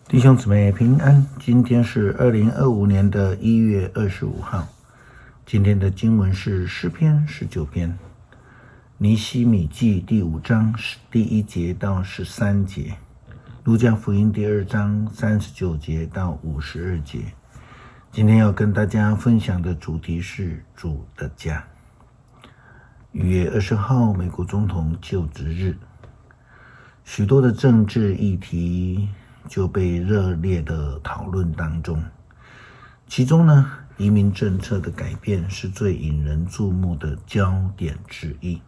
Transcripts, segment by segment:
弟兄姊妹平安，今天是2025年1月25号。今天的经文是诗篇19篇，尼希米记第5章第1节到13节，路加福音第2章39节到52节。今天要跟大家分享的主题是主的家。1月20号，美国总统就职日，许多的政治议题就被热烈的讨论当中，其中呢，移民政策的改变是最引人注目的焦点之一。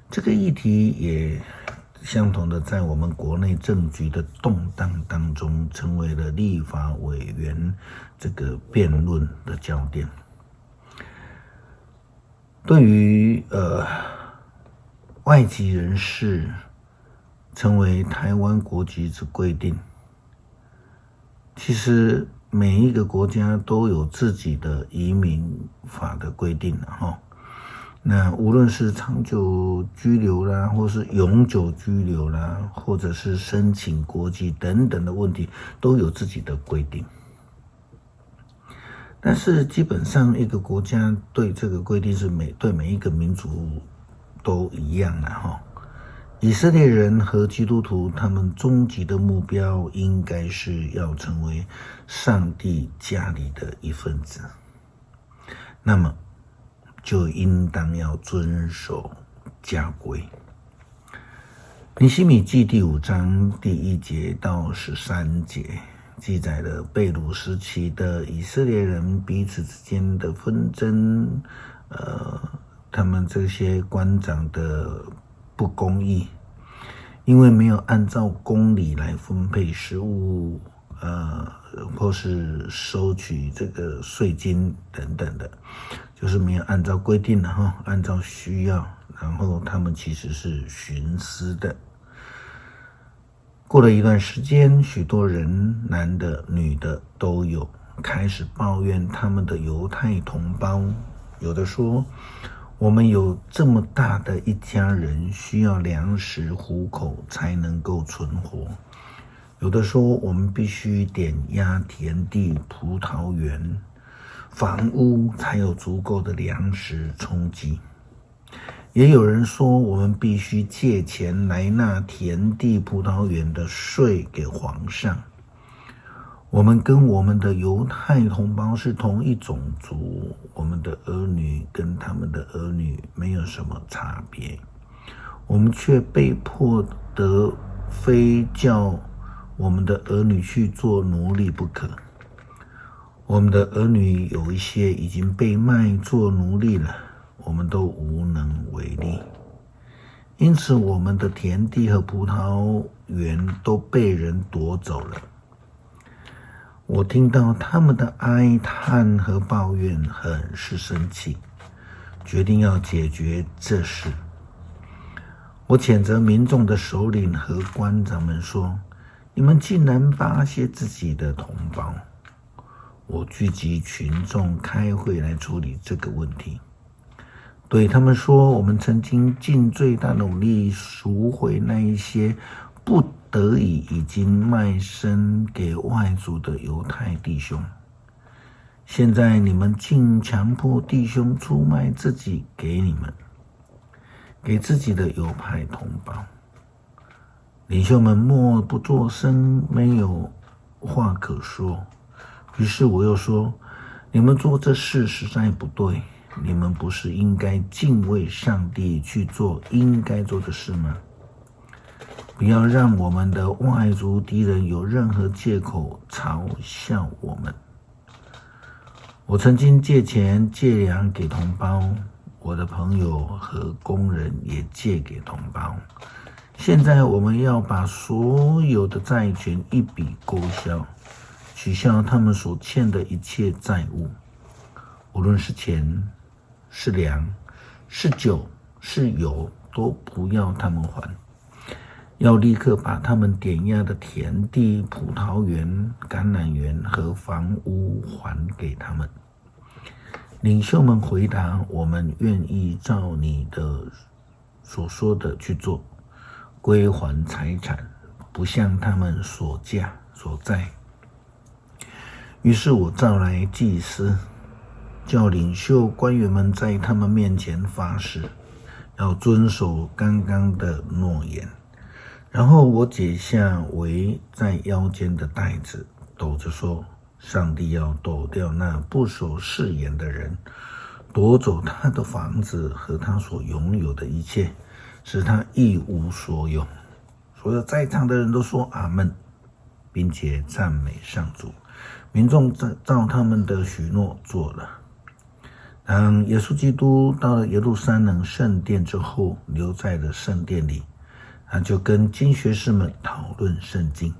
这个议题也相同的在我们国内政局的动荡当中，成为了立法委员这个辩论的焦点。对于外籍人士成为台湾国籍之规定，其实每一个国家都有自己的移民法的规定那无论是长久居留啦，或是永久居留啦，或者是申请国籍等等的问题，都有自己的规定。但是基本上一个国家对这个规定是对每一个民族都一样的以色列人和基督徒，他们终极的目标应该是要成为上帝家里的一份子，那么就应当要遵守家规。尼希米记第5章第1节到13节记载了被掳时期的以色列人彼此之间的纷争，他们这些官长的不公义，因为没有按照公理来分配食物，或是收取这个税金等等的，就是没有按照规定按照需要，然后他们其实是徇私的。过了一段时间，许多人，男的女的都有，开始抱怨他们的犹太同胞，有的说，我们有这么大的一家人，需要粮食糊口才能够存活。有的说，我们必须点压田地、葡萄园、房屋，才有足够的粮食充饥。也有人说，我们必须借钱来纳田地、葡萄园的税给皇上。我们跟我们的犹太同胞是同一种族，我们的儿女跟他们的儿女没有什么差别，我们却被迫得非叫我们的儿女去做奴隶不可。我们的儿女有一些已经被卖做奴隶了，我们都无能为力。因此我们的田地和葡萄园都被人夺走了。我听到他们的哀叹和抱怨，很是生气，决定要解决这事。我谴责民众的首领和官长们说，你们竟然巴结自己的同胞。我聚集群众开会来处理这个问题，对他们说，我们曾经尽最大努力赎回那一些不得已经卖身给外族的犹太弟兄，现在你们竟强迫弟兄出卖自己给你们，给自己的犹太同胞。领袖们默不作声，没有话可说。于是我又说，你们做这事实在不对，你们不是应该敬畏上帝，去做应该做的事吗？不要让我们的外族敌人有任何借口嘲笑我们。我曾经借钱借粮给同胞，我的朋友和工人也借给同胞。现在我们要把所有的债权一笔勾销，取消他们所欠的一切债务，无论是钱、是粮、是酒、是油，都不要他们还。要立刻把他们点压的田地、葡萄园、橄榄园和房屋还给他们。领袖们回答，我们愿意照你的所说的去做，归还财产，不向他们索价，所在。于是我召来祭司，叫领袖官员们在他们面前发誓，要遵守刚刚的诺言。然后我解下围在腰间的带子，抖着说：上帝要抖掉那不守誓言的人，夺走他的房子和他所拥有的一切，使他一无所有。所有在场的人都说阿们，并且赞美上主。民众照他们的许诺做了。当耶稣基督到了耶路撒冷圣殿之后，留在了圣殿里，他就跟经学士们讨论圣经。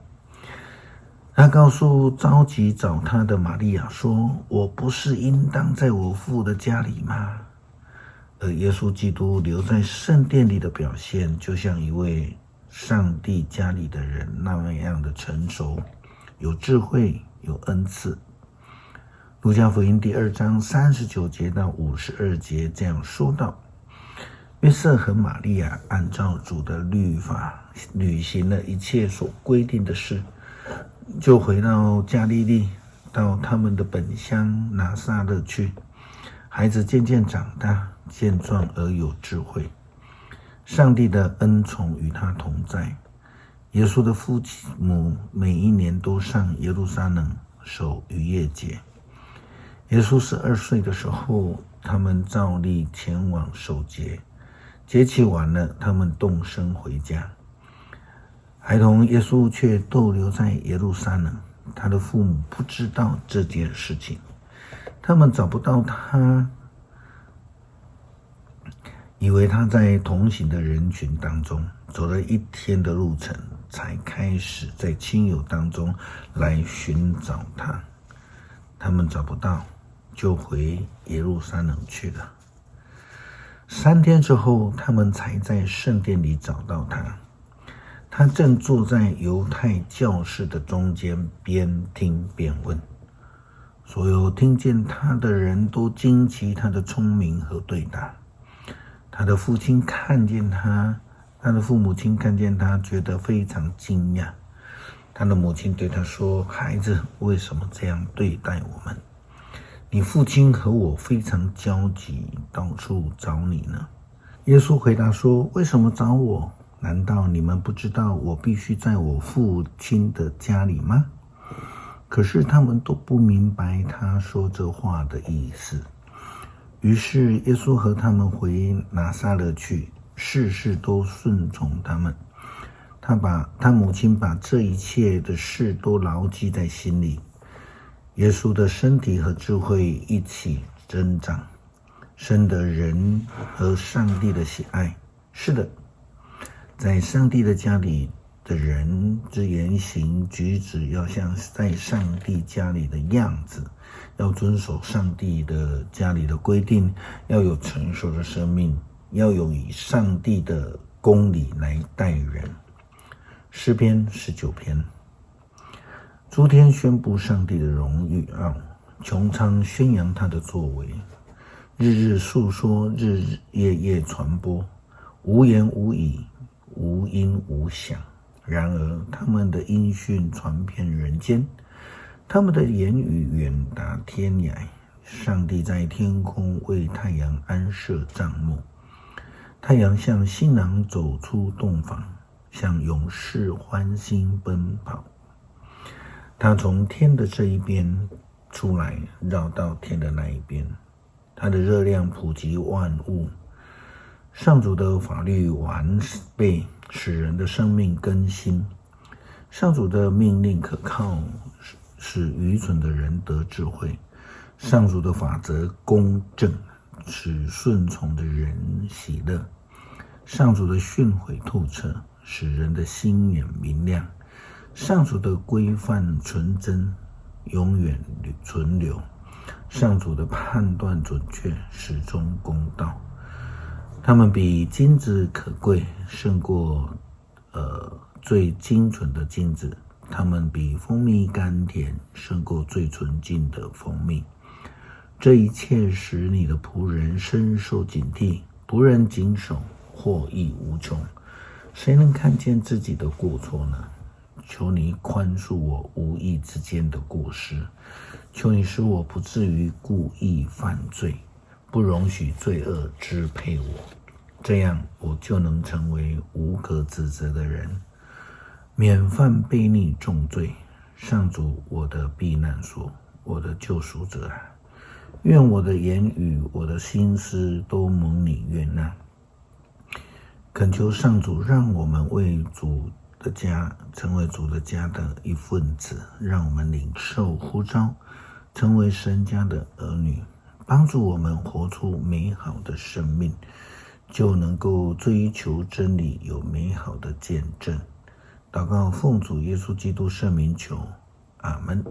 他告诉着急找他的玛利亚说：我不是应当在我父的家里吗？而耶稣基督留在圣殿里的表现，就像一位上帝家里的人那样的成熟，有智慧，有恩赐。路加福音第2章39节到52节这样说道：约瑟和玛利亚按照主的律法履行了一切所规定的事，就回到加利利，到他们的本乡拿撒勒去。孩子渐渐长大，健壮而有智慧，上帝的恩宠与他同在。耶稣的父母每一年都上耶路撒冷守逾越节。耶稣12岁的时候，他们照例前往守节，节期完了，他们动身回家。孩童耶稣却逗留在耶路撒冷，他的父母不知道这件事情，他们找不到他，以为他在同行的人群当中，走了一天的路程，才开始在亲友当中来寻找他。他们找不到，就回耶路撒冷去了。3天之后，他们才在圣殿里找到他。他正坐在犹太教士的中间，边听边问。所有听见他的人都惊奇他的聪明和对答。他的父亲看见他，他的父母亲看见他，觉得非常惊讶。他的母亲对他说：孩子，为什么这样对待我们？你父亲和我非常焦急，到处找你呢。耶稣回答说：为什么找我？难道你们不知道我必须在我父亲的家里吗？可是他们都不明白他说这话的意思。于是耶稣和他们回拿撒勒去，事事都顺从他们。他母亲把这一切的事都牢记在心里。耶稣的身体和智慧一起增长，深得人和上帝的喜爱。是的，在上帝的家里的人之言行举止，要像在上帝家里的样子，要遵守上帝的家里的规定，要有成熟的生命，要有以上帝的公理来待人。诗篇19篇。诸天宣布上帝的荣誉傲，穹苍宣扬他的作为，日日述说，日日夜夜传播，无言无语，无音无响。然而他们的音讯传遍人间，他们的言语远达天涯。上帝在天空为太阳安设帐幕，太阳像新郎走出洞房，像勇士欢欣奔跑。他从天的这一边出来，绕到天的那一边，他的热量普及万物。上主的法律完备，使人的生命更新。上主的命令可靠，使愚蠢的人得智慧。上主的法则公正，使顺从的人喜乐。上主的训诲透彻，使人的心眼明亮。上主的规范纯真，永远存留。上主的判断准确，始终公道。他们比金子可贵，胜过最精纯的金子。他们比蜂蜜甘甜，胜过最纯净的蜂蜜。这一切使你的仆人深受警惕，仆人谨守，获益无穷。谁能看见自己的过错呢？求你宽恕我无意之间的过失，求你使我不至于故意犯罪，不容许罪恶支配我，这样我就能成为无可指责的人，免犯悖逆重罪。上主，我的避难所，我的救赎者啊，愿我的言语，我的心思都蒙你悦纳。恳求上主让我们为主的家，成为主的家的一份子，让我们领受呼召，成为神家的儿女，帮助我们活出美好的生命，就能够追求真理，有美好的见证。祷告奉主耶稣基督圣名求，阿们。